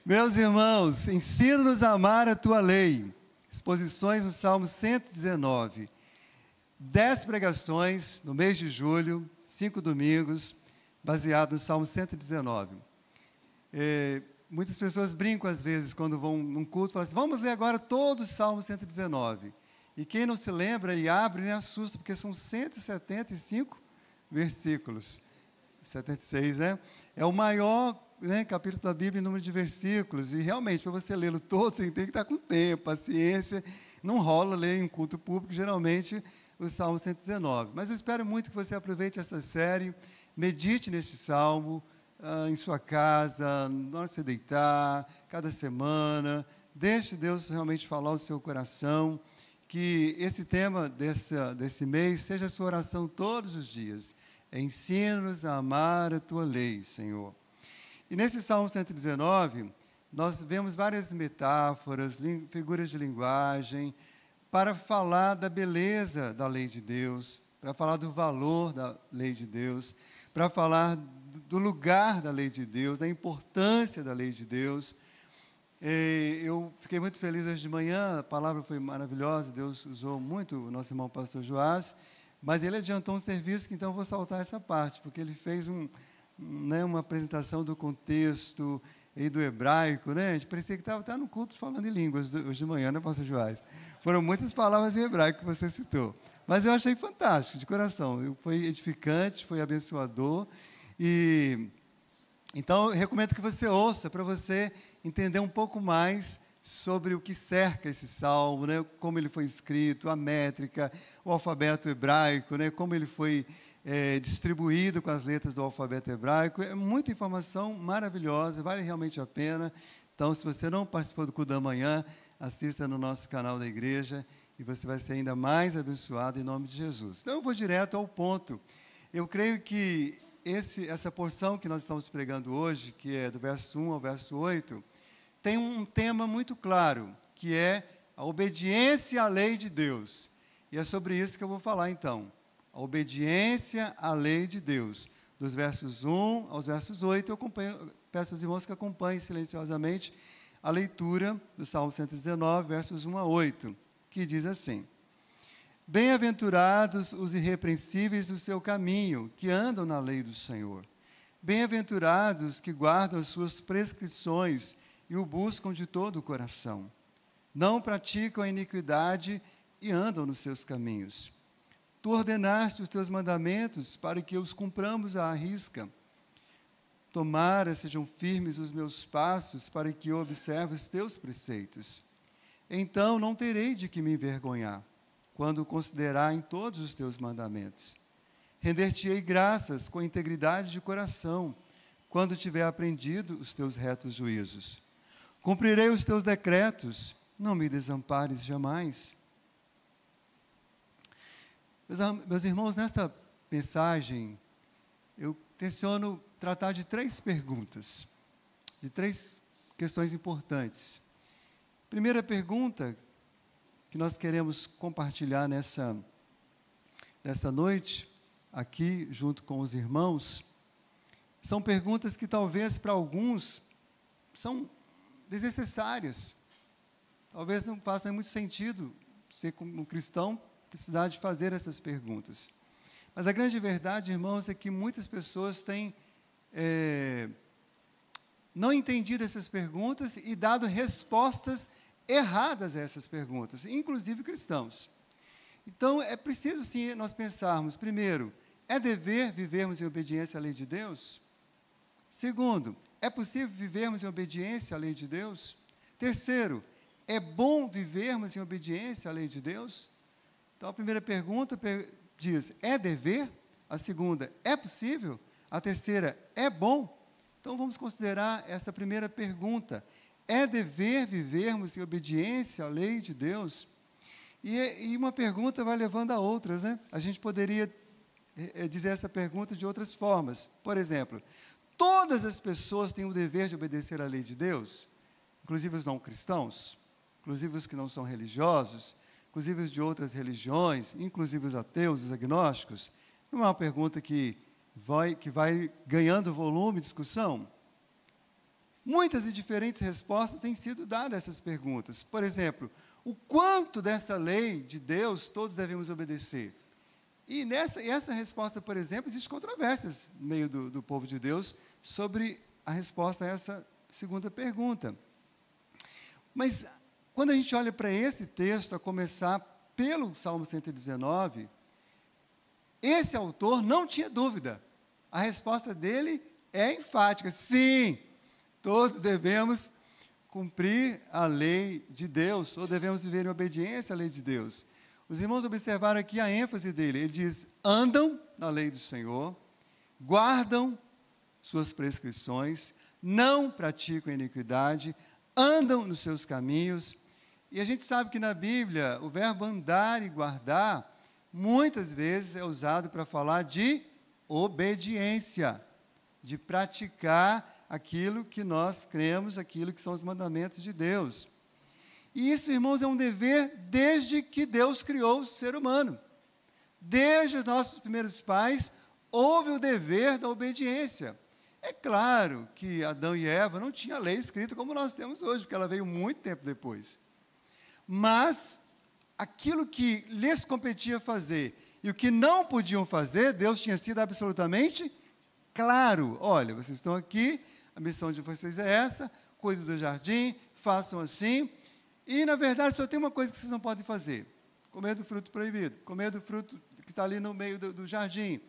Meus irmãos, ensina-nos a amar a tua lei. Exposições no Salmo 119. 10 pregações no mês de julho, 5 domingos, baseado no Salmo 119. Muitas pessoas brincam às vezes quando vão num culto e falam assim, vamos ler agora todo o Salmo 119. E quem não se lembra e abre, nem assusta, porque são 175 versículos. 76, né? É o maior, né, capítulo da Bíblia em número de versículos. E realmente, para você lê-lo todo, você tem que estar com tempo, paciência. Não rola ler em culto público, geralmente, o Salmo 119. Mas eu espero muito que você aproveite essa série, medite nesse Salmo, em sua casa, na hora de você deitar, cada semana. Deixe Deus realmente falar o seu coração. Que esse tema desse mês seja a sua oração todos os dias. Ensina-nos a amar a tua lei, Senhor. E nesse Salmo 119, nós vemos várias metáforas, figuras de linguagem, para falar da beleza da lei de Deus, para falar do valor da lei de Deus, para falar do lugar da lei de Deus, da importância da lei de Deus. Eu fiquei muito feliz hoje de manhã, a palavra foi maravilhosa, Deus usou muito o nosso irmão pastor Joás, mas ele adiantou um serviço que então eu vou saltar essa parte, porque ele fez uma apresentação do contexto e do hebraico, né? A gente parecia que estava no culto falando em línguas hoje de manhã, né, pastor Joás? Foram muitas palavras em hebraico que você citou, mas eu achei fantástico, de coração, foi edificante, foi abençoador, então, eu recomendo que você ouça, para você entender um pouco mais sobre o que cerca esse salmo, né? Como ele foi escrito, a métrica, o alfabeto hebraico, né? Como ele foi distribuído com as letras do alfabeto hebraico. É muita informação maravilhosa, vale realmente a pena. Então, se você não participou do culto da manhã, assista no nosso canal da igreja e você vai ser ainda mais abençoado em nome de Jesus. Então, eu vou direto ao ponto. Eu creio que essa porção que nós estamos pregando hoje, que é do verso 1 ao verso 8, tem um tema muito claro, que é a obediência à lei de Deus. E é sobre isso que eu vou falar então. A obediência à lei de Deus. Dos versos 1 aos versos 8, peço aos irmãos que acompanhem silenciosamente a leitura do Salmo 119, versos 1 a 8, que diz assim: Bem-aventurados os irrepreensíveis do seu caminho, que andam na lei do Senhor. Bem-aventurados os que guardam as suas prescrições e o buscam de todo o coração. Não praticam a iniquidade e andam nos seus caminhos. Tu ordenaste os teus mandamentos para que os cumpramos à risca. Tomara sejam firmes os meus passos para que eu observe os teus preceitos. Então não terei de que me envergonhar, quando considerar em todos os teus mandamentos. Render-te-ei graças com integridade de coração, quando tiver aprendido os teus retos juízos. Cumprirei os teus decretos, não me desampares jamais. Meus irmãos, nesta mensagem, eu tenciono tratar de 3 perguntas, de 3 questões importantes. Primeira pergunta que nós queremos compartilhar nessa noite, aqui, junto com os irmãos, são perguntas que talvez para alguns são desnecessárias. Talvez não faça muito sentido ser como um cristão precisar de fazer essas perguntas. Mas a grande verdade, irmãos, é que muitas pessoas têm não entendido essas perguntas e dado respostas erradas a essas perguntas, inclusive cristãos. Então, é preciso sim nós pensarmos, primeiro, é dever vivermos em obediência à lei de Deus? Segundo, é possível vivermos em obediência à lei de Deus? Terceiro, é bom vivermos em obediência à lei de Deus? Então, a primeira pergunta diz, é dever? A segunda, é possível? A terceira, é bom? Então, vamos considerar essa primeira pergunta. É dever vivermos em obediência à lei de Deus? E uma pergunta vai levando a outras, né? A gente poderia dizer essa pergunta de outras formas. Por exemplo, todas as pessoas têm o dever de obedecer à lei de Deus? Inclusive os não cristãos? Inclusive os que não são religiosos? Inclusive os de outras religiões? Inclusive os ateus, os agnósticos? Não é uma pergunta que vai ganhando volume, discussão? Muitas e diferentes respostas têm sido dadas a essas perguntas. Por exemplo, o quanto dessa lei de Deus todos devemos obedecer? E essa resposta, por exemplo, existem controvérsias no meio do povo de Deus sobre a resposta a essa segunda pergunta. Mas, quando a gente olha para esse texto, a começar pelo Salmo 119, esse autor não tinha dúvida. A resposta dele é enfática: sim, todos devemos cumprir a lei de Deus, ou devemos viver em obediência à lei de Deus. Os irmãos observaram aqui a ênfase dele. Ele diz: andam na lei do Senhor, guardam suas prescrições, não praticam iniquidade, andam nos seus caminhos. E a gente sabe que na Bíblia o verbo andar e guardar muitas vezes é usado para falar de obediência, de praticar aquilo que nós cremos, aquilo que são os mandamentos de Deus. E isso, irmãos, é um dever desde que Deus criou o ser humano. Desde os nossos primeiros pais, houve o dever da obediência. É claro que Adão e Eva não tinham a lei escrita como nós temos hoje, porque ela veio muito tempo depois. Mas aquilo que lhes competia fazer e o que não podiam fazer, Deus tinha sido absolutamente claro. Olha, vocês estão aqui, a missão de vocês é essa, cuidem do jardim, façam assim. E, na verdade, só tem uma coisa que vocês não podem fazer: comer do fruto proibido, comer do fruto que está ali no meio do jardim,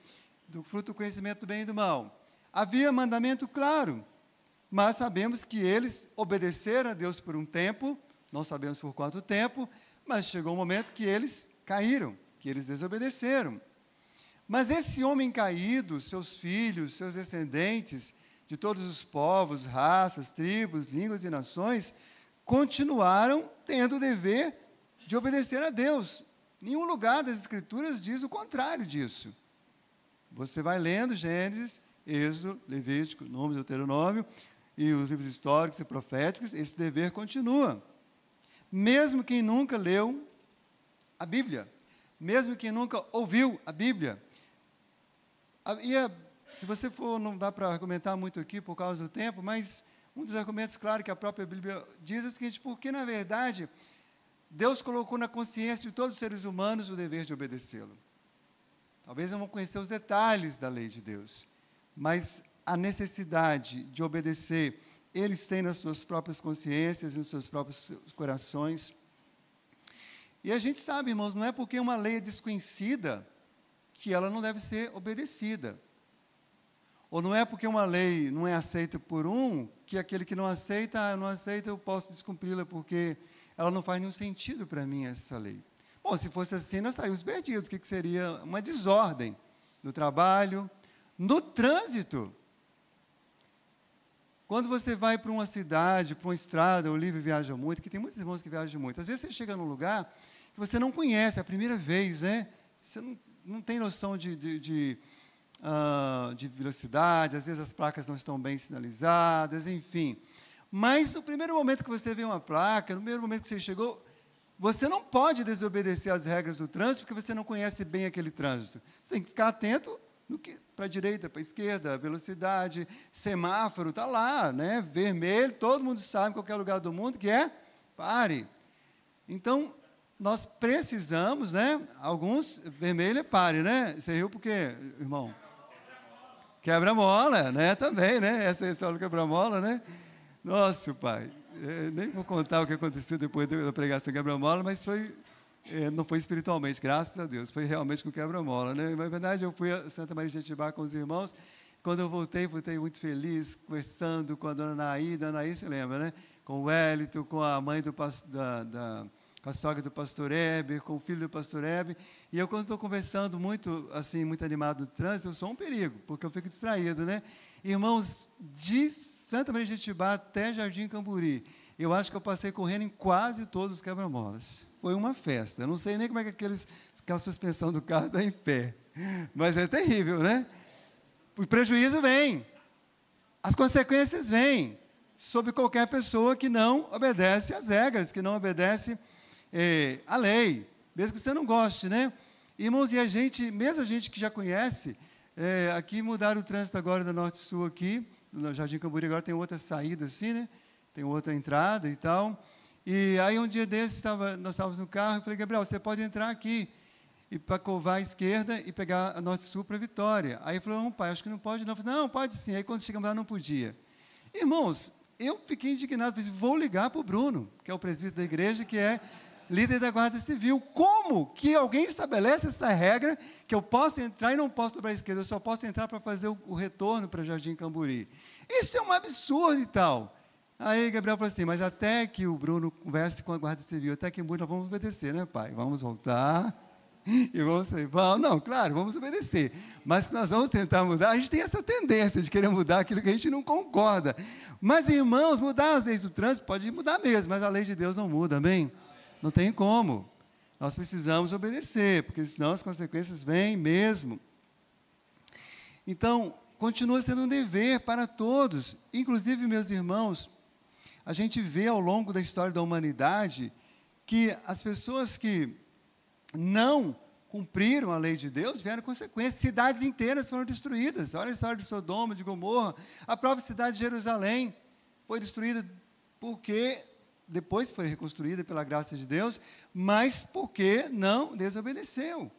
do fruto do conhecimento do bem e do mal. Havia mandamento claro, mas sabemos que eles obedeceram a Deus por um tempo, não sabemos por quanto tempo, mas chegou um momento que eles caíram, que eles desobedeceram. Mas esse homem caído, seus filhos, seus descendentes, de todos os povos, raças, tribos, línguas e nações, continuaram tendo o dever de obedecer a Deus. Nenhum lugar das Escrituras diz o contrário disso. Você vai lendo Gênesis, Êxodo, Levítico, Números, Deuteronômio, e os livros históricos e proféticos, esse dever continua. Mesmo quem nunca leu a Bíblia, mesmo quem nunca ouviu a Bíblia. Se você for, não dá para argumentar muito aqui por causa do tempo, mas um dos argumentos, claro, que a própria Bíblia diz é o seguinte: porque, na verdade, Deus colocou na consciência de todos os seres humanos o dever de obedecê-lo. Talvez não vão conhecer os detalhes da lei de Deus, mas a necessidade de obedecer, eles têm nas suas próprias consciências e nos seus próprios corações. E a gente sabe, irmãos, não é porque uma lei é desconhecida que ela não deve ser obedecida. Ou não é porque uma lei não é aceita por um, que aquele que não aceita, eu posso descumpri-la, porque ela não faz nenhum sentido para mim, essa lei. Bom, se fosse assim, nós estaríamos perdidos. O que seria? Uma desordem no trabalho, no trânsito. Quando você vai para uma cidade, para uma estrada, o Olívio viaja muito, que tem muitos irmãos que viajam muito. Às vezes você chega num lugar que você não conhece, é a primeira vez, né? Você não tem noção de velocidade, às vezes as placas não estão bem sinalizadas, enfim. Mas no primeiro momento que você vê uma placa, no primeiro momento que você chegou, você não pode desobedecer às regras do trânsito, porque você não conhece bem aquele trânsito. Você tem que ficar atento para a direita, para a esquerda, velocidade, semáforo, está lá, né? Vermelho, todo mundo sabe em qualquer lugar do mundo que é pare. Então, nós precisamos, né? Alguns, vermelho é pare, né? Você riu por quê, irmão? Quebra-mola, né? Também, né? Essa é só o quebra-mola, né? Nossa, pai, nem vou contar o que aconteceu depois da pregação quebra-mola, mas não foi espiritualmente, graças a Deus, foi realmente com quebra-mola, né? Mas, na verdade, eu fui a Santa Maria de Jetibá com os irmãos. Quando eu voltei muito feliz, conversando com a dona Anaí, você lembra, né? Com o Wellington, com a mãe com a sogra do pastor Heber, com o filho do pastor Heber. E eu, quando estou conversando muito animado no trânsito, eu sou um perigo, porque eu fico distraído, né? Irmãos, de Santa Maria de Jetibá até Jardim Camburi, eu acho que eu passei correndo em quase todos os quebra-molas. Foi uma festa. Eu não sei nem como é que aquela suspensão do carro está em pé. Mas é terrível, né? O prejuízo vem. As consequências vêm sobre qualquer pessoa que não obedece às regras, que não obedece à lei, mesmo que você não goste, né? Irmãos, e mesmo a gente que já conhece, aqui mudaram o trânsito agora da Norte-Sul aqui, no Jardim Camburi agora tem outra saída assim, né? Tem outra entrada e tal. E aí um dia desses, nós estávamos no carro, eu falei, Gabriel, você pode entrar aqui e para curvar à esquerda e pegar a Norte-Sul para Vitória. Aí ele falou, não, pai, acho que não pode não. Eu falei, não, pode sim. Aí quando chegamos lá, não podia. Irmãos, eu fiquei indignado, falei, vou ligar para o Bruno, que é o presbítero da igreja, que é líder da Guarda Civil. Como que alguém estabelece essa regra que eu posso entrar e não posso dobrar à esquerda, eu só posso entrar para fazer o retorno para Jardim Camburi? Isso é um absurdo e tal. Aí Gabriel falou assim, mas até que o Bruno converse com a Guarda Civil, até que nós vamos obedecer, né, pai? Vamos voltar e vamos sair. Não, claro, vamos obedecer. Mas que nós vamos tentar mudar, a gente tem essa tendência de querer mudar aquilo que a gente não concorda. Mas, irmãos, mudar as leis do trânsito pode mudar mesmo, mas a lei de Deus não muda, amém? Não tem como. Nós precisamos obedecer, porque senão as consequências vêm mesmo. Então, continua sendo um dever para todos, inclusive, meus irmãos, a gente vê ao longo da história da humanidade que as pessoas que não cumpriram a lei de Deus vieram consequências. Cidades inteiras foram destruídas. Olha a história de Sodoma, de Gomorra. A própria cidade de Jerusalém foi destruída porque depois foi reconstruída pela graça de Deus, mas porque não desobedeceu.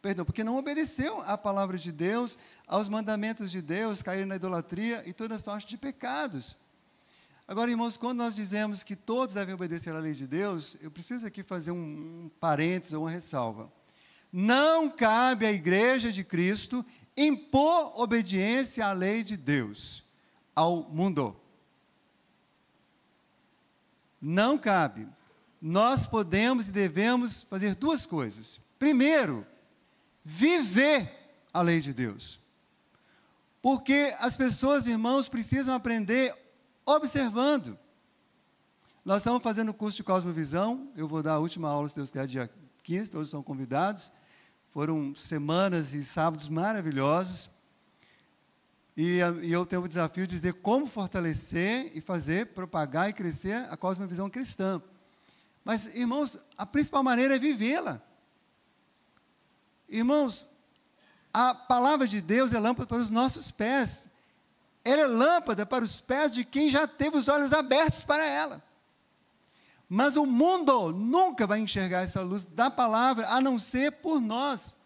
Perdão, porque não obedeceu à palavra de Deus, aos mandamentos de Deus, caíram na idolatria e toda sorte de pecados. Agora, irmãos, quando nós dizemos que todos devem obedecer à lei de Deus, eu preciso aqui fazer um parênteses ou uma ressalva. Não cabe à Igreja de Cristo impor obediência à lei de Deus, ao mundo. Não cabe. Nós podemos e devemos fazer duas coisas. Primeiro, viver a lei de Deus. Porque as pessoas, irmãos, precisam aprender observando. Nós estamos fazendo o curso de Cosmovisão, eu vou dar a última aula, se Deus quiser, dia 15, todos são convidados. Foram semanas e sábados maravilhosos. E eu tenho o desafio de dizer como fortalecer e fazer, propagar e crescer a cosmovisão cristã. Mas, irmãos, a principal maneira é vivê-la. Irmãos, a palavra de Deus é lâmpada para os nossos pés. Ela é lâmpada para os pés de quem já teve os olhos abertos para ela. Mas o mundo nunca vai enxergar essa luz da palavra, a não ser por nós.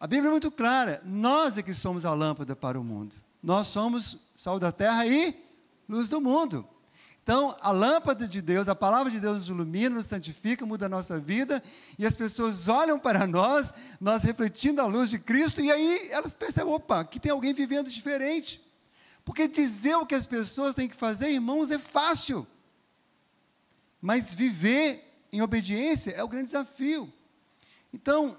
A Bíblia é muito clara, nós é que somos a lâmpada para o mundo. Nós somos sal da terra e luz do mundo. Então, a lâmpada de Deus, a palavra de Deus nos ilumina, nos santifica, muda a nossa vida, e as pessoas olham para nós, nós refletindo a luz de Cristo, e aí elas percebem, opa, aqui tem alguém vivendo diferente. Porque dizer o que as pessoas têm que fazer, irmãos, é fácil. Mas viver em obediência é o grande desafio. Então,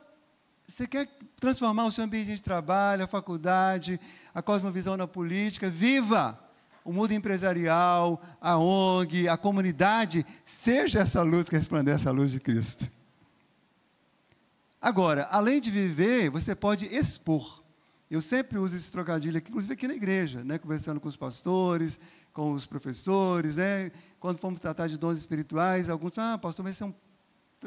você quer transformar o seu ambiente de trabalho, a faculdade, a cosmovisão na política, viva! O mundo empresarial, a ONG, a comunidade, seja essa luz que resplandece a luz de Cristo. Agora, além de viver, você pode expor. Eu sempre uso esse trocadilho aqui, inclusive aqui na igreja, né, conversando com os pastores, com os professores, né, quando fomos tratar de dons espirituais, alguns falam, pastor, mas isso é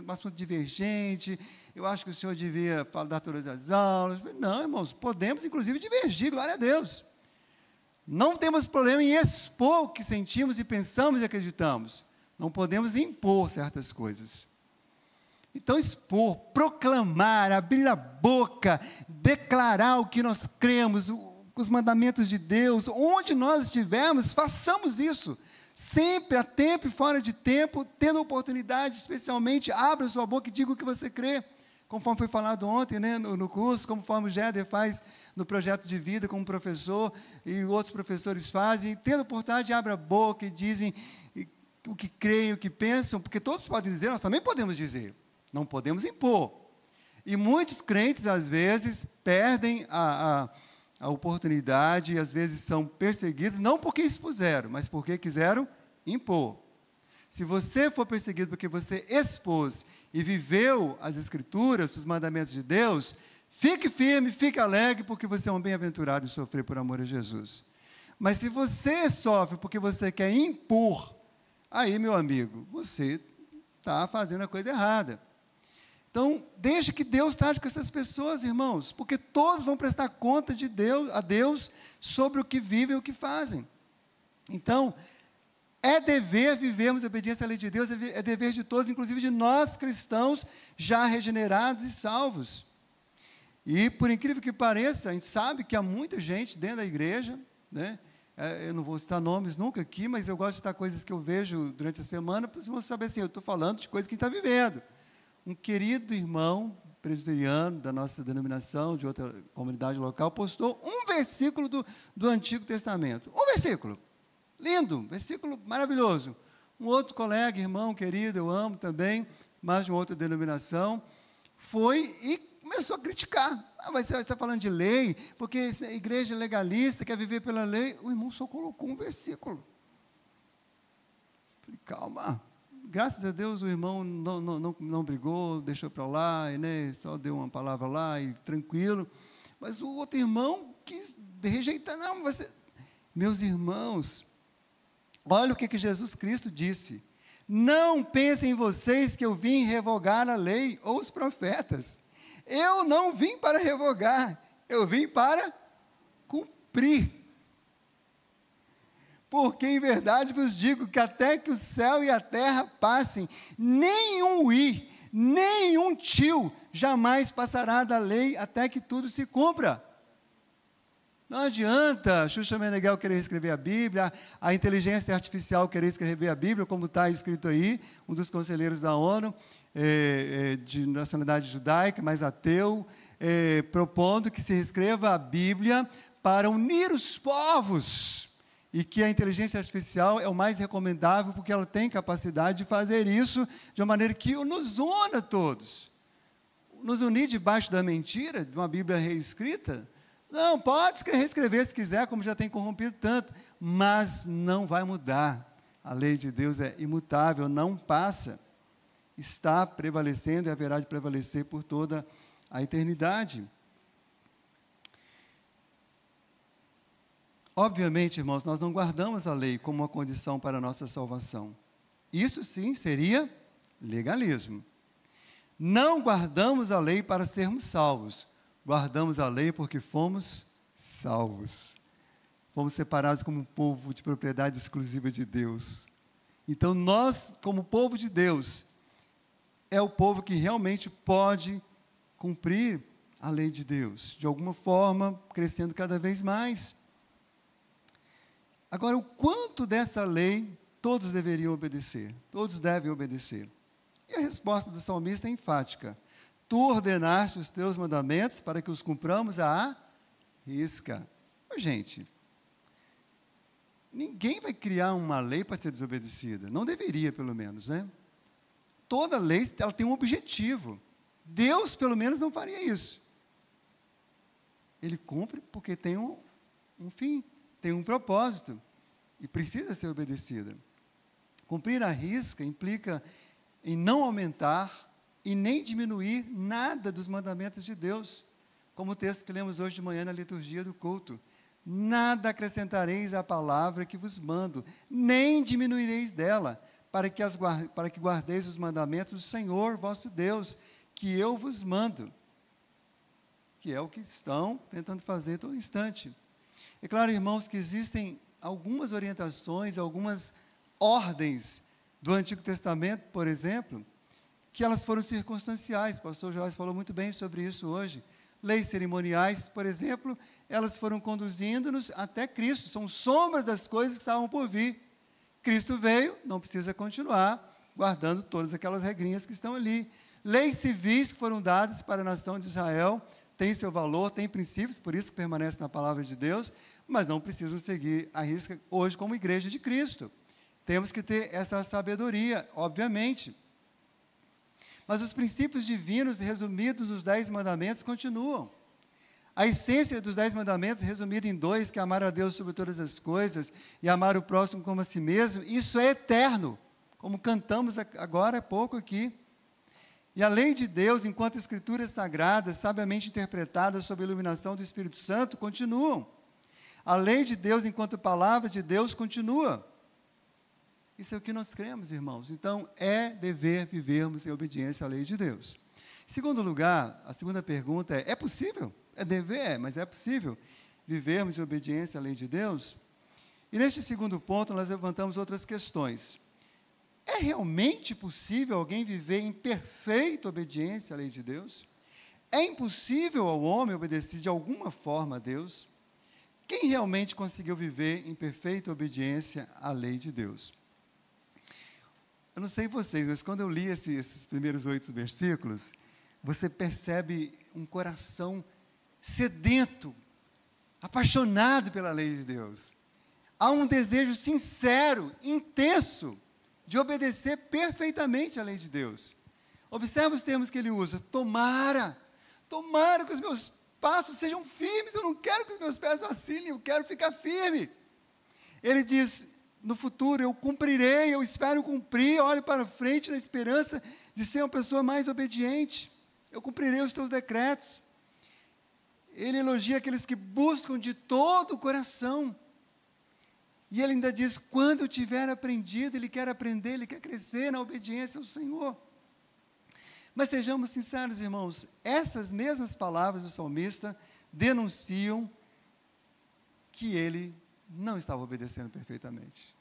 um assunto divergente, eu acho que o senhor devia dar todas as aulas. Não, irmãos, podemos inclusive divergir, glória a Deus. Não temos problema em expor o que sentimos e pensamos e acreditamos. Não podemos impor certas coisas. Então, expor, proclamar, abrir a boca, declarar o que nós cremos, os mandamentos de Deus, onde nós estivermos, façamos isso. Sempre, a tempo e fora de tempo, tendo oportunidade, especialmente, abra sua boca e diga o que você crê. Conforme foi falado ontem, né, no curso, conforme o Géder faz no projeto de vida como professor, e outros professores fazem, tendo oportunidade, abre a boca e dizem o que creem, o que pensam, porque todos podem dizer, nós também podemos dizer, não podemos impor. E muitos crentes, às vezes, perdem a oportunidade, e às vezes são perseguidos, não porque expuseram, mas porque quiseram impor. Se você for perseguido porque você expôs e viveu as Escrituras, os mandamentos de Deus, fique firme, fique alegre, porque você é um bem-aventurado em sofrer por amor a Jesus. Mas se você sofre porque você quer impor, aí, meu amigo, você está fazendo a coisa errada. Então, deixe que Deus trate com essas pessoas, irmãos, porque todos vão prestar conta de Deus, a Deus sobre o que vivem e o que fazem. Então, é dever vivermos a obediência à lei de Deus, é dever de todos, inclusive de nós cristãos já regenerados e salvos. E, por incrível que pareça, a gente sabe que há muita gente dentro da igreja, né? Eu não vou citar nomes nunca aqui, mas eu gosto de citar coisas que eu vejo durante a semana, para vocês saberem assim, eu estou falando de coisas que a gente está vivendo. Um querido irmão presbiteriano da nossa denominação, de outra comunidade local, postou um versículo do Antigo Testamento. Um versículo. Lindo, versículo maravilhoso. Um outro colega, irmão querido, eu amo também, mas de uma outra denominação, foi e começou a criticar. Mas você está falando de lei, porque a igreja legalista quer viver pela lei. O irmão só colocou um versículo. Falei, calma. Graças a Deus o irmão não brigou, deixou para lá, e, né, só deu uma palavra lá e tranquilo. Mas o outro irmão quis rejeitar. Não, você... Meus irmãos, olha o que Jesus Cristo disse. Não pensem em vocês que eu vim revogar a lei ou os profetas. Eu não vim para revogar, eu vim para cumprir. Porque em verdade vos digo que até que o céu e a terra passem, nenhum i, nenhum tio jamais passará da lei até que tudo se cumpra. Não adianta Xuxa Meneghel querer escrever a Bíblia, a inteligência artificial querer escrever a Bíblia, como está escrito aí, um dos conselheiros da ONU, de nacionalidade judaica, mas ateu, propondo que se reescreva a Bíblia para unir os povos, e que a inteligência artificial é o mais recomendável, porque ela tem capacidade de fazer isso de uma maneira que nos una todos. Nos unir debaixo da mentira, de uma Bíblia reescrita, não, pode reescrever se quiser, como já tem corrompido tanto, mas não vai mudar. A lei de Deus é imutável, não passa. Está prevalecendo e haverá de prevalecer por toda a eternidade. Obviamente, irmãos, nós não guardamos a lei como uma condição para a nossa salvação. Isso sim seria legalismo. Não guardamos a lei para sermos salvos. Guardamos a lei porque fomos salvos. Fomos separados como um povo de propriedade exclusiva de Deus. Então, nós, como povo de Deus, é o povo que realmente pode cumprir a lei de Deus, de alguma forma, crescendo cada vez mais. Agora, o quanto dessa lei todos deveriam obedecer? Todos devem obedecer. E a resposta do salmista é enfática. Tu ordenaste os teus mandamentos para que os cumpramos à risca. Gente, ninguém vai criar uma lei para ser desobedecida. Não deveria, pelo menos, né? Toda lei ela tem um objetivo. Deus, pelo menos, não faria isso. Ele cumpre porque tem um fim, tem um propósito e precisa ser obedecida. Cumprir à risca implica em não aumentar e nem diminuir nada dos mandamentos de Deus, como o texto que lemos hoje de manhã na liturgia do culto. Nada acrescentareis à palavra que vos mando, nem diminuireis dela, para que guardeis os mandamentos do Senhor, vosso Deus, que eu vos mando, que é o que estão tentando fazer todo instante. É claro, irmãos, que existem algumas orientações, algumas ordens do Antigo Testamento, por exemplo, que elas foram circunstanciais. O pastor Joás falou muito bem sobre isso hoje. Leis cerimoniais, por exemplo, elas foram conduzindo-nos até Cristo, são sombras das coisas que estavam por vir. Cristo veio, não precisa continuar guardando todas aquelas regrinhas que estão ali. Leis civis que foram dadas para a nação de Israel, têm seu valor, têm princípios, por isso que permanecem na palavra de Deus, mas não precisam seguir à risca hoje como igreja de Cristo. Temos que ter essa sabedoria, obviamente. Mas os princípios divinos resumidos nos 10 mandamentos continuam. A essência dos 10 mandamentos, resumida em 2, que é amar a Deus sobre todas as coisas e amar o próximo como a si mesmo, isso é eterno, como cantamos agora há pouco aqui. E a lei de Deus, enquanto escrituras sagradas, sabiamente interpretadas sob a iluminação do Espírito Santo, continuam. A lei de Deus, enquanto palavra de Deus, continua. Isso é o que nós cremos, irmãos. Então, é dever vivermos em obediência à lei de Deus. Em segundo lugar, a segunda pergunta é possível? É dever, mas é possível vivermos em obediência à lei de Deus? E neste segundo ponto, nós levantamos outras questões. É realmente possível alguém viver em perfeita obediência à lei de Deus? É impossível ao homem obedecer de alguma forma a Deus? Quem realmente conseguiu viver em perfeita obediência à lei de Deus? Eu não sei vocês, mas quando eu li esses primeiros 8 versículos, você percebe um coração sedento, apaixonado pela lei de Deus. Há um desejo sincero, intenso, de obedecer perfeitamente à lei de Deus. Observe os termos que ele usa: tomara que os meus passos sejam firmes, eu não quero que os meus pés vacilem, eu quero ficar firme. Ele diz: no futuro eu cumprirei, eu espero cumprir, olho para frente na esperança de ser uma pessoa mais obediente, eu cumprirei os teus decretos. Ele elogia aqueles que buscam de todo o coração. E ele ainda diz: quando eu tiver aprendido, ele quer aprender, ele quer crescer na obediência ao Senhor. Mas sejamos sinceros, irmãos, essas mesmas palavras do salmista denunciam que ele não estava obedecendo perfeitamente.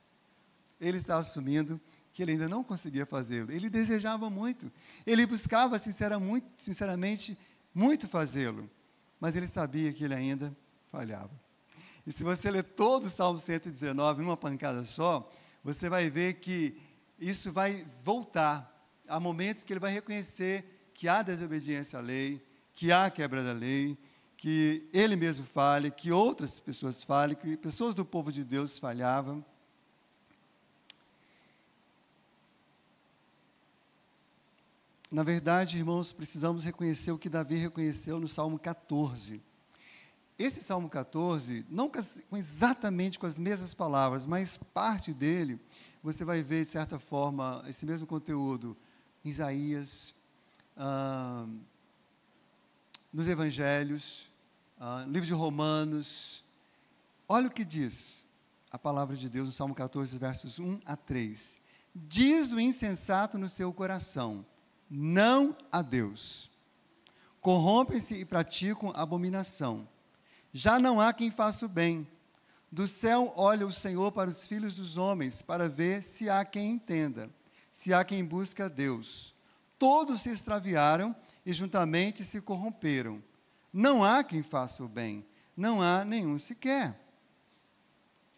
Ele estava assumindo que ele ainda não conseguia fazê-lo. Ele desejava muito, ele buscava sinceramente muito fazê-lo, mas ele sabia que ele ainda falhava. E se você ler todo o Salmo 119 numa pancada só, você vai ver que isso vai voltar. Há momentos que ele vai reconhecer que há desobediência à lei, que há quebra da lei, que ele mesmo falha, que outras pessoas falham, que pessoas do povo de Deus falhavam. Na verdade, irmãos, precisamos reconhecer o que Davi reconheceu no Salmo 14. Esse Salmo 14, não exatamente com as mesmas palavras, mas parte dele, você vai ver, de certa forma, esse mesmo conteúdo em Isaías, nos Evangelhos, no livro de Romanos. Olha o que diz a palavra de Deus no Salmo 14, versos 1 a 3. Diz o insensato no seu coração: não a Deus. Corrompem-se e praticam abominação. Já não há quem faça o bem. Do céu olha o Senhor para os filhos dos homens, para ver se há quem entenda, se há quem busque a Deus. Todos se extraviaram e juntamente se corromperam. Não há quem faça o bem, não há nenhum sequer.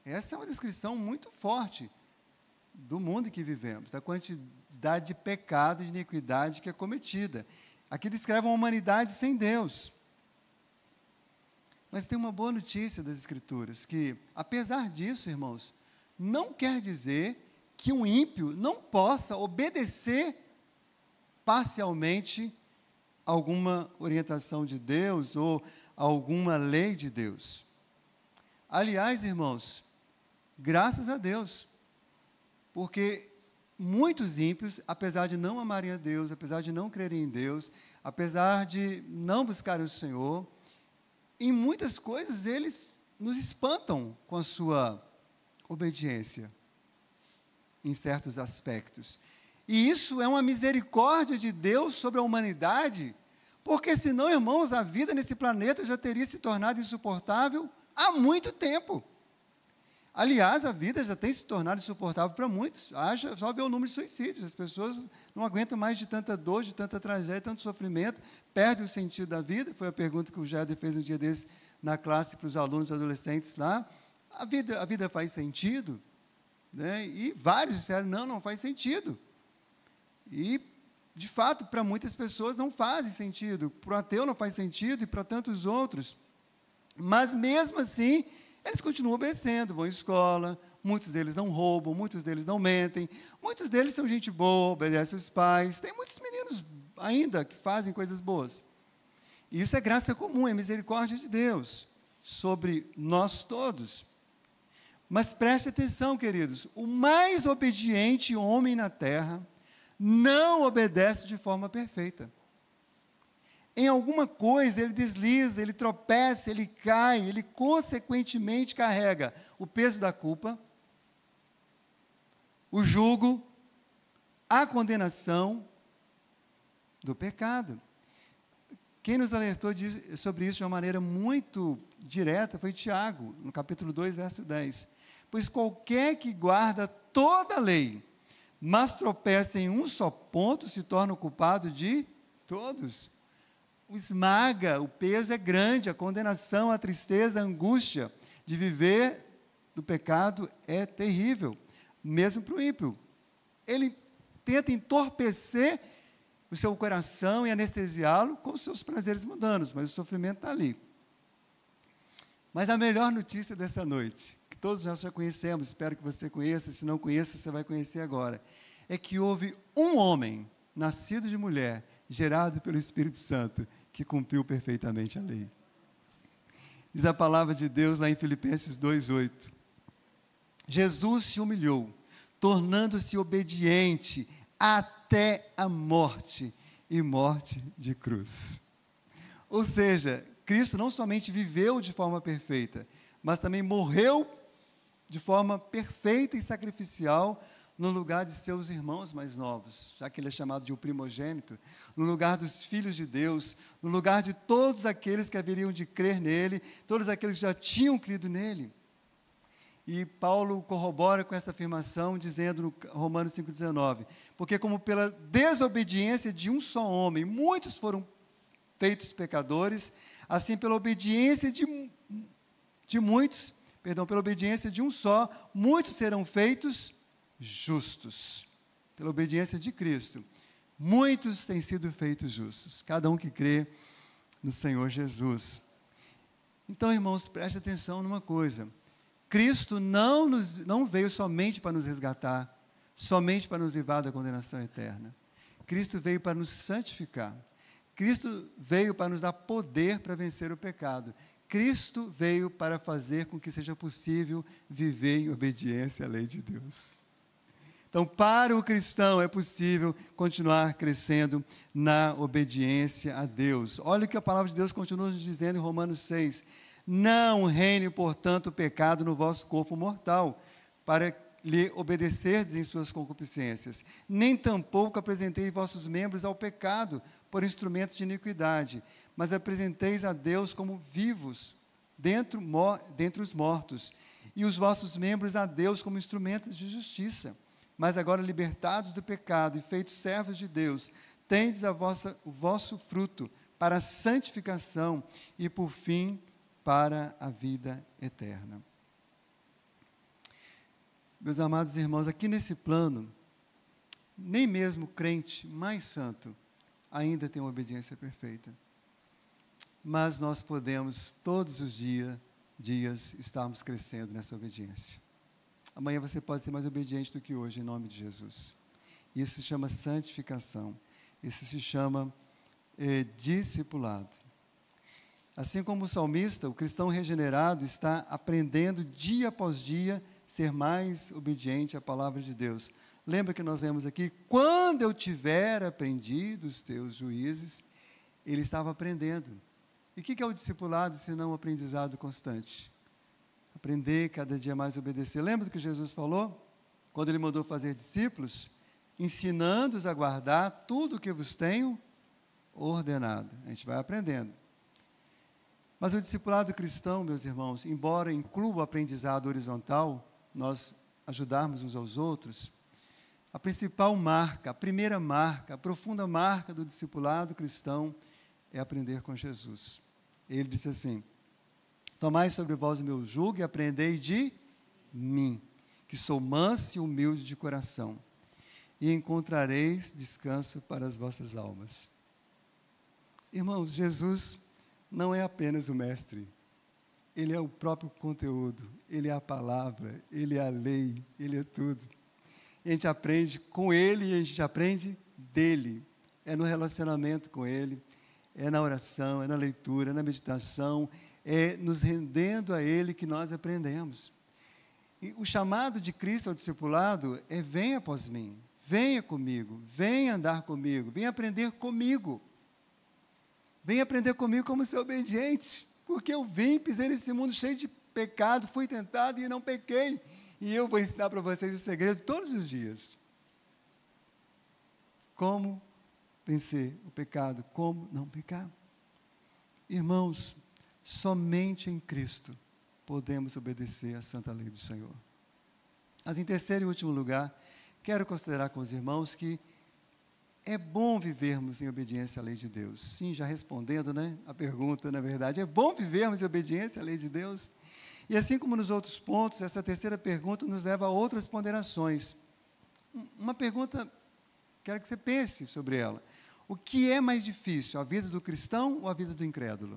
Essa é uma descrição muito forte do mundo em que vivemos, da quantidade de pecado e de iniquidade que é cometida. Aqui descreve uma humanidade sem Deus. Mas tem uma boa notícia das Escrituras, que, apesar disso, irmãos, não quer dizer que um ímpio não possa obedecer parcialmente alguma orientação de Deus ou alguma lei de Deus. Aliás, irmãos, graças a Deus, porque muitos ímpios, apesar de não amarem a Deus, apesar de não crerem em Deus, apesar de não buscarem o Senhor, em muitas coisas eles nos espantam com a sua obediência, em certos aspectos. E isso é uma misericórdia de Deus sobre a humanidade, porque senão, irmãos, a vida nesse planeta já teria se tornado insuportável há muito tempo. Aliás, a vida já tem se tornado insuportável para muitos. Só ver o número de suicídios. As pessoas não aguentam mais de tanta dor, de tanta tragédia, tanto sofrimento, perdem o sentido da vida. Foi a pergunta que o Jader fez um dia desses na classe para os alunos adolescentes lá. A vida faz sentido? Né? E vários disseram: não faz sentido. E, de fato, para muitas pessoas não faz sentido. Para o ateu não faz sentido e para tantos outros. Mas, mesmo assim, eles continuam obedecendo, vão à escola, muitos deles não roubam, muitos deles não mentem, muitos deles são gente boa, obedecem aos pais. Tem muitos meninos ainda que fazem coisas boas. E isso é graça comum, é misericórdia de Deus sobre nós todos. Mas preste atenção, queridos, o mais obediente homem na terra não obedece de forma perfeita. Em alguma coisa ele desliza, ele tropeça, ele cai, ele consequentemente carrega o peso da culpa, o jugo, a condenação do pecado. Quem nos alertou sobre isso de uma maneira muito direta foi Tiago, no capítulo 2, verso 10. Pois qualquer que guarda toda a lei, mas tropeça em um só ponto, se torna o culpado de todos. O esmaga, o peso é grande, a condenação, a tristeza, a angústia de viver do pecado é terrível, mesmo para o ímpio. Ele tenta entorpecer o seu coração e anestesiá-lo com os seus prazeres mundanos, mas o sofrimento está ali. Mas a melhor notícia dessa noite, que todos nós já conhecemos, espero que você conheça, se não conheça, você vai conhecer agora, é que houve um homem, nascido de mulher, gerado pelo Espírito Santo, que cumpriu perfeitamente a lei. Diz a palavra de Deus lá em Filipenses 2:8. Jesus se humilhou, tornando-se obediente até a morte, e morte de cruz. Ou seja, Cristo não somente viveu de forma perfeita, mas também morreu de forma perfeita e sacrificial no lugar de seus irmãos mais novos, já que ele é chamado de o primogênito, no lugar dos filhos de Deus, no lugar de todos aqueles que haveriam de crer nele, todos aqueles que já tinham crido nele. E Paulo corrobora com essa afirmação, dizendo no Romanos 5,19, porque como pela desobediência de um só homem, muitos foram feitos pecadores, assim pela obediência pela obediência de um só, muitos serão feitos justos. Pela obediência de Cristo, muitos têm sido feitos justos, cada um que crê no Senhor Jesus. Então, irmãos, preste atenção numa coisa. Cristo não veio somente para nos resgatar, somente para nos livrar da condenação eterna. Cristo veio para nos santificar. Cristo veio para nos dar poder para vencer o pecado. Cristo veio para fazer com que seja possível viver em obediência à lei de Deus. Então, para o cristão é possível continuar crescendo na obediência a Deus. Olha o que a palavra de Deus continua nos dizendo em Romanos 6. Não reine, portanto, o pecado no vosso corpo mortal, para lhe obedecerdes em suas concupiscências. Nem tampouco apresenteis vossos membros ao pecado, por instrumentos de iniquidade, mas apresenteis a Deus como vivos, dentre os mortos, e os vossos membros a Deus como instrumentos de justiça. Mas agora, libertados do pecado e feitos servos de Deus, tendes o vosso fruto para a santificação e, por fim, para a vida eterna. Meus amados irmãos, aqui nesse plano, nem mesmo o crente mais santo ainda tem uma obediência perfeita. Mas nós podemos, todos os dias, estarmos crescendo nessa obediência. Amanhã você pode ser mais obediente do que hoje, em nome de Jesus. Isso se chama santificação. Isso se chama discipulado. Assim como o salmista, o cristão regenerado está aprendendo dia após dia ser mais obediente à palavra de Deus. Lembra que nós lemos aqui, quando eu tiver aprendido os teus juízes, ele estava aprendendo. E o que é o discipulado, se não o aprendizado constante? Aprender cada dia mais a obedecer. Lembra do que Jesus falou? Quando ele mandou fazer discípulos, ensinando-os a guardar tudo o que vos tenho ordenado. A gente vai aprendendo. Mas o discipulado cristão, meus irmãos, embora inclua o aprendizado horizontal, nós ajudarmos uns aos outros, a principal marca, a primeira marca, a profunda marca do discipulado cristão é aprender com Jesus. Ele disse assim, tomai sobre vós o meu jugo e aprendei de mim, que sou manso e humilde de coração, e encontrareis descanso para as vossas almas. Irmãos, Jesus não é apenas o mestre, ele é o próprio conteúdo, ele é a palavra, ele é a lei, ele é tudo. E a gente aprende com ele e a gente aprende dele. É no relacionamento com ele, é na oração, é na leitura, é na meditação, é nos rendendo a ele que nós aprendemos. E o chamado de Cristo ao discipulado é: venha após mim, venha comigo, venha andar comigo, venha aprender comigo. Venha aprender comigo como ser obediente, porque eu vim, pisei nesse mundo cheio de pecado, fui tentado e não pequei. E eu vou ensinar para vocês o segredo todos os dias. Como vencer o pecado, como não pecar. Irmãos, somente em Cristo podemos obedecer à santa lei do Senhor. Mas em terceiro e último lugar, quero considerar com os irmãos que é bom vivermos em obediência à lei de Deus. Sim, já respondendo, né, a pergunta, na verdade, é bom vivermos em obediência à lei de Deus? E assim como nos outros pontos, essa terceira pergunta nos leva a outras ponderações. Uma pergunta, quero que você pense sobre ela. O que é mais difícil, a vida do cristão ou a vida do incrédulo?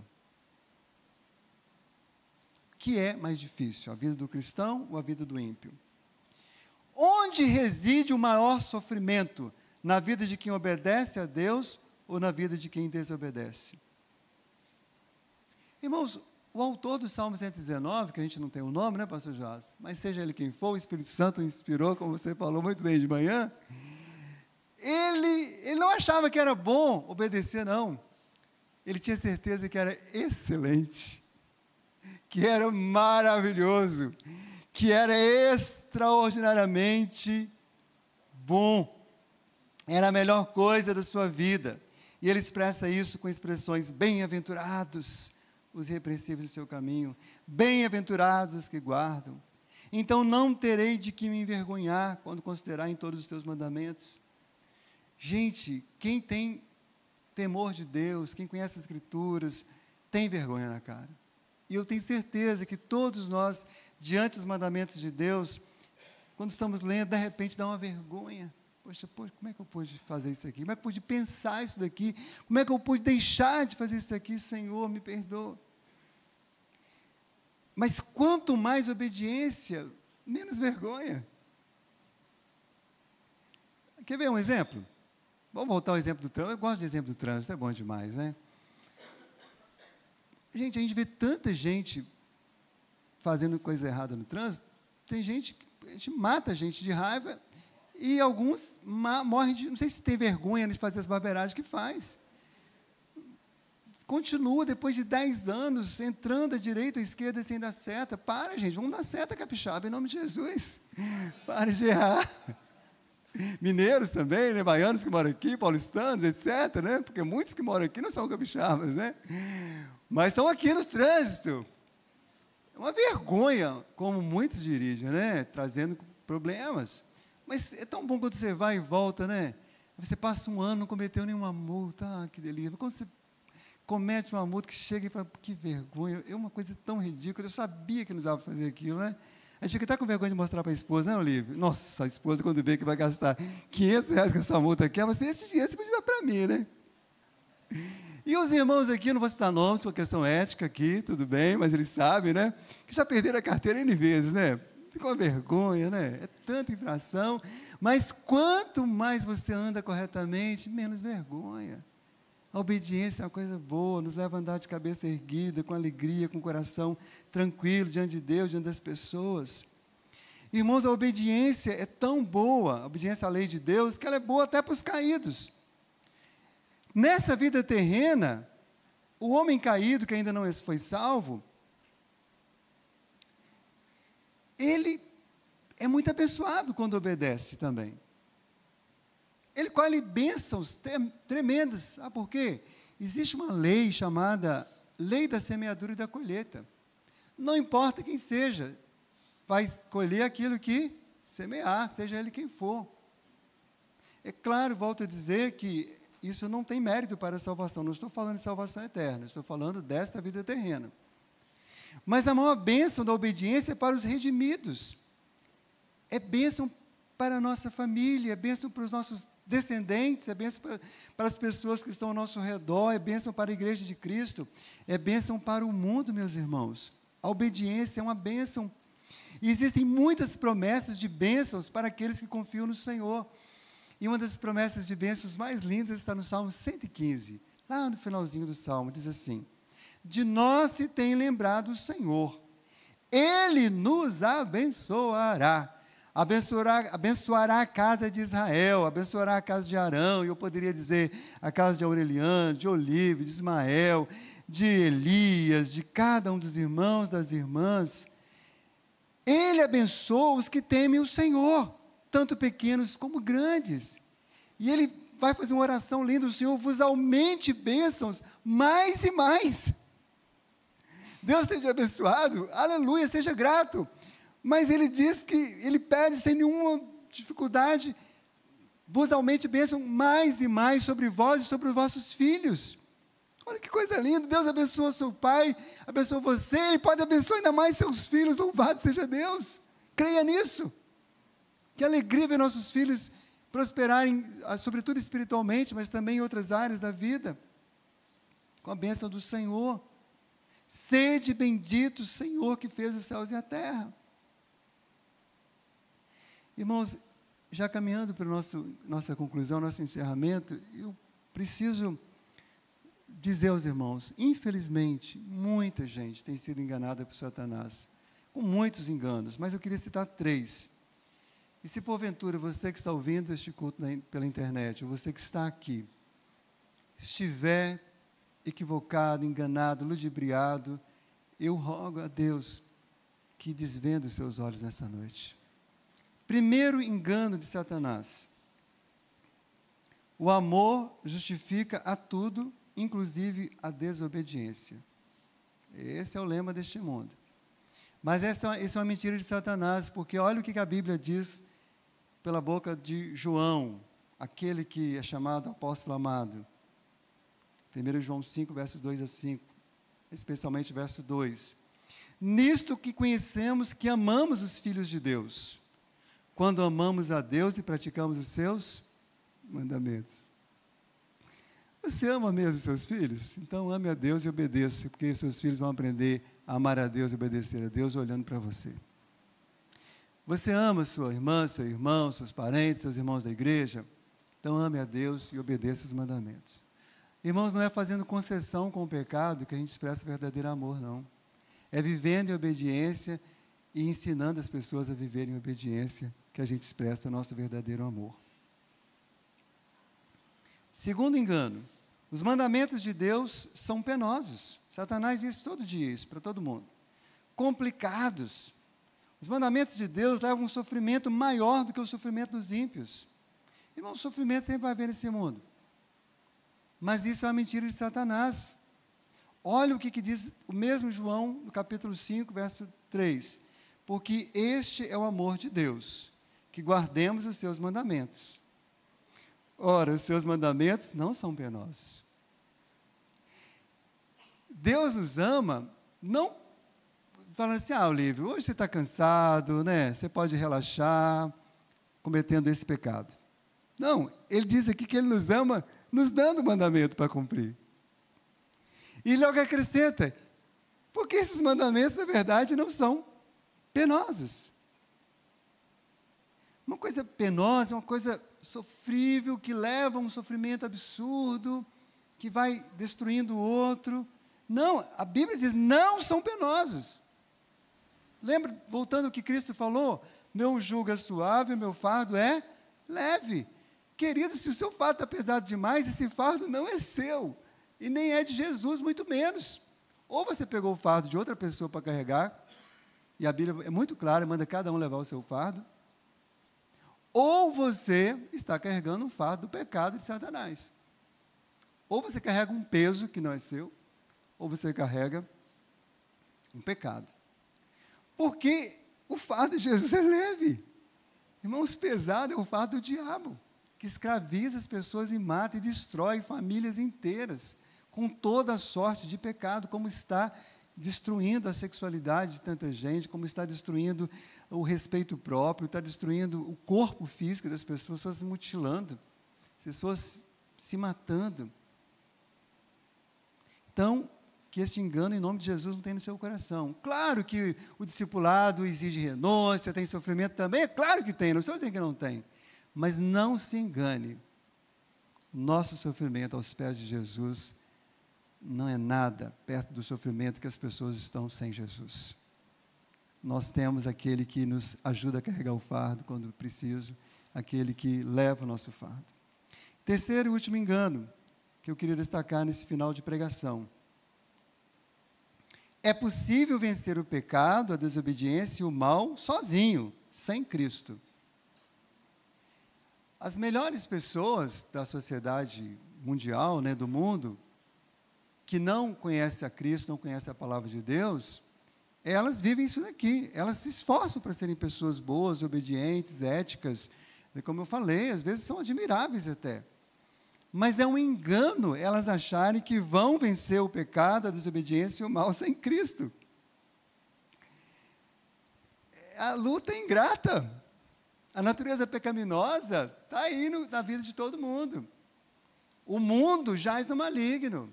O que é mais difícil, a vida do cristão ou a vida do ímpio? Onde reside o maior sofrimento? Na vida de quem obedece a Deus ou na vida de quem desobedece? Irmãos, o autor do Salmo 119, que a gente não tem o nome, né, pastor Joás? Mas seja ele quem for, o Espírito Santo inspirou, como você falou muito bem de manhã. Ele não achava que era bom obedecer, não. Ele tinha certeza que era excelente, que era maravilhoso, que era extraordinariamente bom. Era a melhor coisa da sua vida. E ele expressa isso com expressões: bem-aventurados os irrepreensíveis do seu caminho, bem-aventurados os que guardam. Então não terei de que me envergonhar quando considerar em todos os teus mandamentos. Gente, quem tem temor de Deus, quem conhece as Escrituras, tem vergonha na cara. E eu tenho certeza que todos nós, diante dos mandamentos de Deus, quando estamos lendo, de repente dá uma vergonha. Poxa, como é que eu pude fazer isso aqui? Como é que eu pude pensar isso daqui? Como é que eu pude deixar de fazer isso aqui? Senhor, me perdoa. Mas quanto mais obediência, menos vergonha. Quer ver um exemplo? Vamos voltar ao exemplo do trânsito. Eu gosto de exemplo do trânsito, é bom demais, né? Gente, a gente vê tanta gente fazendo coisa errada no trânsito. Tem gente, a gente mata a gente de raiva. E alguns morrem de, não sei se tem vergonha de fazer as barbeiragens que faz. Continua, depois de 10 anos, entrando à direita ou à esquerda sem dar seta. Para, gente, vamos dar seta, capixaba, em nome de Jesus. Para de errar. Mineiros também, né? Baianos que moram aqui, paulistanos, etc., né? Porque muitos que moram aqui não são capixabas, né? Mas estão aqui no trânsito. É uma vergonha, como muitos dirigem, né? Trazendo problemas. Mas é tão bom quando você vai e volta, né? Você passa um ano, não cometeu nenhuma multa, que delícia. Quando você comete uma multa, que chega e fala, que vergonha, é uma coisa tão ridícula, eu sabia que não dava para fazer aquilo, né? A gente fica até com vergonha de mostrar para a esposa, né, Olívia? Nossa, a esposa, quando vê que vai gastar R$500 com essa multa aqui, ela vai dizer, esse dinheiro você podia dar para mim, né? E os irmãos aqui, não vou citar nomes, por questão ética aqui, tudo bem, mas eles sabem, né? Que já perderam a carteira N vezes, né? Fica uma vergonha, né? É tanta infração, mas quanto mais você anda corretamente, menos vergonha. A obediência é uma coisa boa, nos leva a andar de cabeça erguida, com alegria, com o coração tranquilo, diante de Deus, diante das pessoas. Irmãos, a obediência é tão boa, a obediência à lei de Deus, que ela é boa até para os caídos. Nessa vida terrena, o homem caído, que ainda não foi salvo, ele é muito abençoado quando obedece também. Ele colhe bênçãos tremendas. Sabe por quê? Existe uma lei chamada Lei da Semeadura e da Colheita. Não importa quem seja, vai colher aquilo que semear, seja ele quem for. É claro, volto a dizer que isso não tem mérito para a salvação. Não estou falando de salvação eterna, estou falando desta vida terrena. Mas a maior bênção da obediência é para os redimidos. É bênção para a nossa família, é bênção para os nossos descendentes, é bênção para as pessoas que estão ao nosso redor, é bênção para a igreja de Cristo, é bênção para o mundo, meus irmãos. A obediência é uma bênção. E existem muitas promessas de bênçãos para aqueles que confiam no Senhor. E uma das promessas de bênçãos mais lindas está no Salmo 115. Lá no finalzinho do Salmo, diz assim: de nós se tem lembrado o Senhor, Ele nos abençoará. Abençoará a casa de Israel, abençoará a casa de Arão, e eu poderia dizer a casa de Aureliano, de Olive, de Ismael, de Elias, de cada um dos irmãos, das irmãs. Ele abençoa os que temem o Senhor, tanto pequenos como grandes. E ele vai fazer uma oração linda: o Senhor vos aumente bênçãos mais e mais. Deus tem te abençoado, aleluia, seja grato. Mas ele diz que ele pede sem nenhuma dificuldade, vos aumente bênção mais e mais sobre vós e sobre os vossos filhos. Olha que coisa linda, Deus abençoa seu pai, abençoa você, Ele pode abençoar ainda mais seus filhos, louvado seja Deus. Creia nisso. Que alegria ver nossos filhos prosperarem, sobretudo espiritualmente, mas também em outras áreas da vida, com a bênção do Senhor. Sede bendito o Senhor que fez os céus e a terra. Irmãos, já caminhando para a nossa conclusão, nosso encerramento, eu preciso dizer aos irmãos, infelizmente, muita gente tem sido enganada por Satanás, com muitos enganos, mas eu queria citar 3. E se porventura você que está ouvindo este culto pela internet, ou você que está aqui, estiver equivocado, enganado, ludibriado, eu rogo a Deus que desvenda os seus olhos nessa noite. Primeiro engano de Satanás. O amor justifica a tudo, inclusive a desobediência. Esse é o lema deste mundo. Mas essa é uma mentira de Satanás, porque olha o que a Bíblia diz pela boca de João, aquele que é chamado apóstolo amado. 1 João 5, versos 2 a 5, especialmente verso 2. Nisto que conhecemos que amamos os filhos de Deus, quando amamos a Deus e praticamos os seus mandamentos. Você ama mesmo os seus filhos? Então ame a Deus e obedeça, porque os seus filhos vão aprender a amar a Deus e obedecer a Deus olhando para você. Você ama sua irmã, seu irmão, seus parentes, seus irmãos da igreja? Então ame a Deus e obedeça os mandamentos. Irmãos, não é fazendo concessão com o pecado que a gente expressa verdadeiro amor, não. É vivendo em obediência e ensinando as pessoas a viverem em obediência que a gente expressa nosso verdadeiro amor. Segundo engano, os mandamentos de Deus são penosos. Satanás diz todo dia isso para todo mundo. Complicados. Os mandamentos de Deus levam um sofrimento maior do que o sofrimento dos ímpios. Irmão, o sofrimento sempre vai haver nesse mundo. Mas isso é uma mentira de Satanás. Olha o que diz o mesmo João, no capítulo 5, verso 3. Porque este é o amor de Deus, que guardemos os seus mandamentos. Ora, os seus mandamentos não são penosos. Deus nos ama, não falando assim, Olívio, hoje você está cansado, né? Você pode relaxar, cometendo esse pecado. Não, Ele diz aqui que Ele nos ama, nos dando o mandamento para cumprir. E logo acrescenta, porque esses mandamentos, na verdade, não são penosos. Uma coisa penosa, uma coisa sofrível, que leva a um sofrimento absurdo, que vai destruindo o outro. Não, a Bíblia diz, não são penosos. Lembra, voltando ao que Cristo falou, meu jugo é suave, meu fardo é leve. Querido, se o seu fardo está pesado demais, esse fardo não é seu, e nem é de Jesus, muito menos. Ou você pegou o fardo de outra pessoa para carregar, e a Bíblia é muito clara, manda cada um levar o seu fardo, ou você está carregando um fardo do pecado de Satanás. Ou você carrega um peso que não é seu, ou você carrega um pecado. Porque o fardo de Jesus é leve. Irmãos, pesado é o fardo do diabo, que escraviza as pessoas e mata e destrói famílias inteiras, com toda a sorte de pecado, como está destruindo a sexualidade de tanta gente, como está destruindo o respeito próprio, está destruindo o corpo físico das pessoas se mutilando, pessoas se matando. Então, que este engano, em nome de Jesus, não tem no seu coração. Claro que o discipulado exige renúncia, tem sofrimento também, é claro que tem, não estou dizendo que não tem. Mas não se engane, nosso sofrimento aos pés de Jesus não é nada perto do sofrimento que as pessoas estão sem Jesus. Nós temos aquele que nos ajuda a carregar o fardo quando preciso, aquele que leva o nosso fardo. Terceiro e último engano que eu queria destacar nesse final de pregação. É possível vencer o pecado, a desobediência e o mal sozinho, sem Cristo. As melhores pessoas da sociedade mundial, do mundo, que não conhecem a Cristo, não conhecem a palavra de Deus, elas vivem isso daqui, elas se esforçam para serem pessoas boas, obedientes, éticas, e como eu falei, às vezes são admiráveis até. Mas é um engano elas acharem que vão vencer o pecado, a desobediência e o mal sem Cristo. A luta é ingrata. A natureza pecaminosa está aí na vida de todo mundo. O mundo jaz no maligno.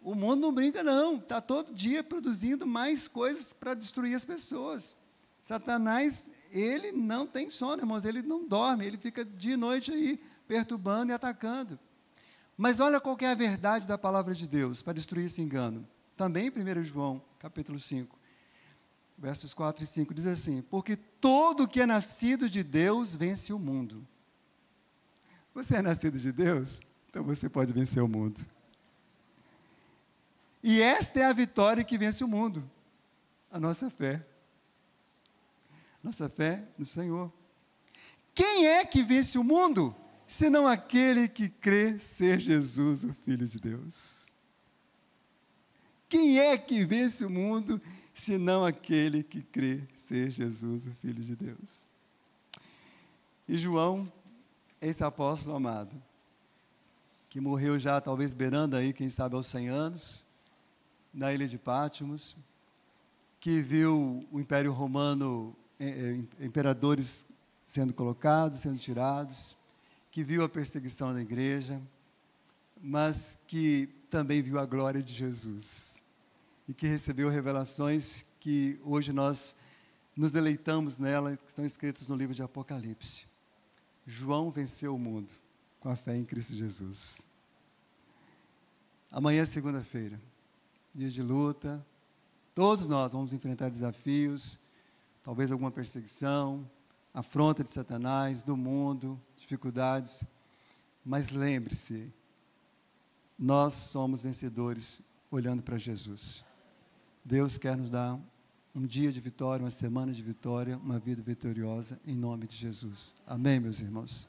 O mundo não brinca, não. Está todo dia produzindo mais coisas para destruir as pessoas. Satanás, ele não tem sono, irmãos, ele não dorme, ele fica dia e noite aí, perturbando e atacando. Mas olha qual que é a verdade da palavra de Deus, para destruir esse engano. Também em 1 João, capítulo 5, versos 4 e 5, diz assim: porque todo que é nascido de Deus vence o mundo. Você é nascido de Deus? Então você pode vencer o mundo. E esta é a vitória que vence o mundo, a nossa fé. Nossa fé no Senhor. Quem é que vence o mundo, senão aquele que crê ser Jesus, o Filho de Deus? Quem é que vence o mundo, senão aquele que crê ser Jesus, o Filho de Deus? E João, esse apóstolo amado, que morreu já talvez beirando aí, quem sabe aos 100 anos, na ilha de Patmos, que viu o Império Romano, imperadores sendo colocados, sendo tirados, que viu a perseguição da igreja, mas que também viu a glória de Jesus, e que recebeu revelações que hoje nós nos deleitamos nela, que estão escritas no livro de Apocalipse. João venceu o mundo com a fé em Cristo Jesus. Amanhã é segunda-feira, dia de luta, todos nós vamos enfrentar desafios, talvez alguma perseguição, afronta de Satanás, do mundo, dificuldades, mas lembre-se, nós somos vencedores olhando para Jesus. Deus quer nos dar um dia de vitória, uma semana de vitória, uma vida vitoriosa, em nome de Jesus. Amém, meus irmãos?